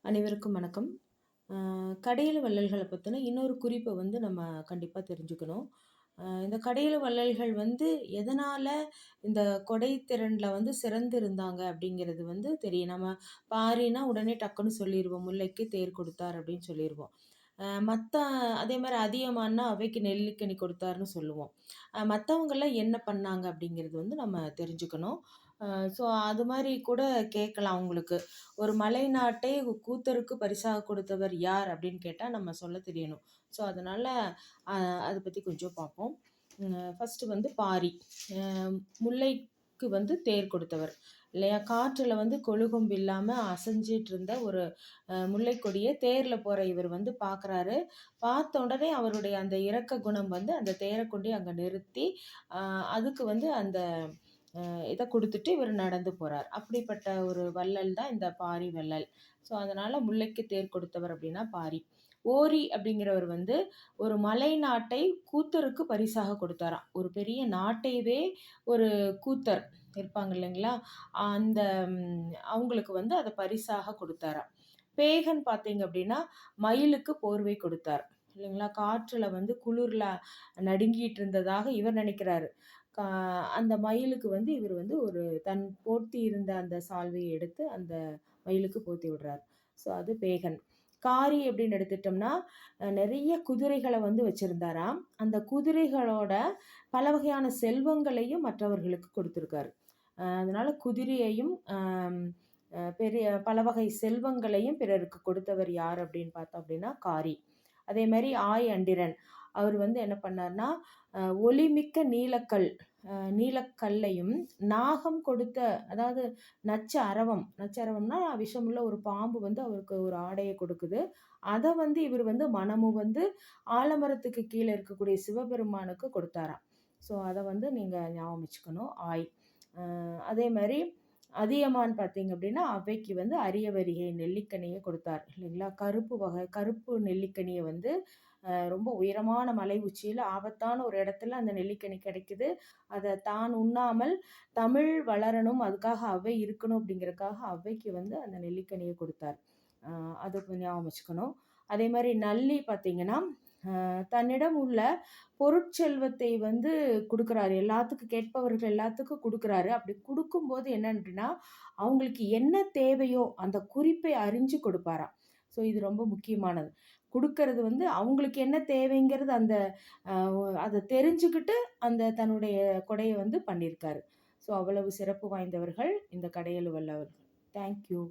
அனைவருக்கும் வணக்கம். அ கடையெழு வள்ளல்கள பத்தின இன்னொரு குறிப்ப வந்து நம்ம கண்டிப்பா தெரிஞ்சுக்கணும். இந்த கடையெழு வள்ளல்கள் வந்து எதனால இந்த கொடைத்திறன்ல வந்து சிறந்து இருந்தாங்க அப்படிங்கிறது வந்து தெரியும். நம்ம பாரின்னா உடனே டக்குன்னு சொல்லிருவோம். "முல்லைக்கு தேர் கொடுத்தார்" அப்படின்னு சொல்லிருவோம். மத்த அதே மாரி அதியமான்னா அவைக்கு நெல்லிக்கனி கொடுத்தார்ன்னு சொல்லுவோம். மத்தவங்கலாம் என்ன பண்ணாங்க அப்படிங்கிறது வந்து நம்ம தெரிஞ்சுக்கணும். அ ஸோ அது மாரி கூட கேட்கலாம் உங்களுக்கு. ஒரு மலை நாட்டை கூத்தருக்கு பரிசாக கொடுத்தவர் யார் அப்படின்னு கேட்டா நம்ம சொல்ல தெரியணும். ஸோ அதனால அ அத பத்தி கொஞ்சம் பார்ப்போம். ஃபர்ஸ்ட்டு வந்து பாரி. அ முல்லைக்கு வந்து தேர் கொடுத்தவர் இல்லையா? காற்றுல வந்து கொழுகொம்பு இல்லாம அசைஞ்சிட்டு இருந்த ஒரு முல்லைக் கொடிய தேர்ல போற இவர் வந்து பார்க்குறாரு. பார்த்த உடனே அவருடைய அந்த இரக்க குணம் வந்து அந்த தேர கொண்டு அங்க நிறுத்தி, அ அதுக்கு வந்து அந்த இத குடுத்துட்டு இவரு நடந்து போறார். அப்படிப்பட்ட ஒரு வள்ளல் தான் இந்த பாரி வள்ளல். ஸோ, அதனால முல்லைக்கு தேர் கொடுத்தவர் அப்படின்னா பாரி. ஓரி அப்படிங்கிறவர் வந்து ஒரு மலை நாட்டை கூத்தருக்கு பரிசாக கொடுத்தாராம். ஒரு பெரிய நாட்டையவே ஒரு கூத்தர் இருப்பாங்க இல்லைங்களா? அந்த அவங்களுக்கு வந்து அத பரிசாக குடுத்தாராம். பேகன் பார்த்தீங்க அப்படின்னா, மயிலுக்கு போர்வை கொடுத்தார். இல்லைங்களா? காற்றுல வந்து குளிர்ல நடுங்கிட்டு இருந்ததாக இவர் நினைக்கிறாரு. கா அந்த மயிலுக்கு வந்து இவர் வந்து ஒரு தன் போர்த்தி இருந்த அந்த சால்வைய எடுத்து அந்த மயிலுக்கு போத்தி விடுறார். ஸோ அது பேகன். காரி அப்படின்னு எடுத்துட்டோம்னா, நெறைய குதிரைகள வந்து வச்சிருந்தாராம். அந்த குதிரைகளோட பல வகையான செல்வங்களையும் மற்றவர்களுக்கு கொடுத்திருக்காரு. அதனால குதிரையையும் பெரிய பல வகை செல்வங்களையும் பிறருக்கு கொடுத்தவர் யார் அப்படின்னு பார்த்தோம் அப்படின்னா காரி. அதே மாரி ஆய் அண்டிரன். அவர் வந்து என்ன பண்ணார்ன்னா, ஒளிமிக்க நீலக்கல் நீலக்கல்லையும் நாகம் கொடுத்த அதாவது நச்சு அரவம் நச்சு அரவம்னா விஷமுள்ள ஒரு பாம்பு வந்து அவருக்கு ஒரு ஆடைய கொடுக்குது. அத வந்து இவர் வந்து மணமும் வந்து ஆலமரத்துக்கு கீழ இருக்கக்கூடிய சிவபெருமானுக்கு கொடுத்தாராம். ஸோ அத வந்து நீங்க ஞாபகம் வச்சுக்கணும். ஆய். அதே மாரி அதியமான் பார்த்தீங்க அப்படின்னா, அவ்வைக்கு வந்து அரியவரிகை நெல்லிக்கனிய கொடுத்தார் இல்லைங்களா? கருப்பு நெல்லிக்கனிய வந்து ரொம்ப உயரமான மலை உச்சியில ஆபத்தான ஒரு இடத்துல அந்த நெல்லிக்கனி கிடைக்குது. அத தான் உண்ணாமல் தமிழ் வளரணும், அதுக்காக அவ்வை இருக்கணும் அப்படிங்கிறதுக்காக அவ்வைக்கு வந்து அந்த நெல்லிக்கனிய கொடுத்தார். அ அத ஞாபகம் வச்சுக்கணும். அதே மாரி நல்லி பார்த்தீங்கன்னா, தன்னிடம் உள்ள பொருட்செல்வத்தை வந்து குடுக்குறாரு. எல்லாத்துக்கும் கேட்பவர்கள் எல்லாத்துக்கும் குடுக்குறாரு. அப்படி குடுக்கும்போது என்ன அப்படின்னா, அவங்களுக்கு என்ன தேவையோ அந்த குறிப்பை அறிஞ்சு கொடுப்பாராம். ஸோ இது ரொம்ப முக்கியமானது. குடுக்கறது வந்து அவங்களுக்கு என்ன தேவைங்கிறது அந்த அத தெரிஞ்சுக்கிட்டு அந்த தன்னுடைய கொடைய வந்து பண்ணியிருக்காரு. ஸோ அவ்வளவு சிறப்பு வாய்ந்தவர்கள் இந்த கடையெழு வல்லவர்கள். Thank you.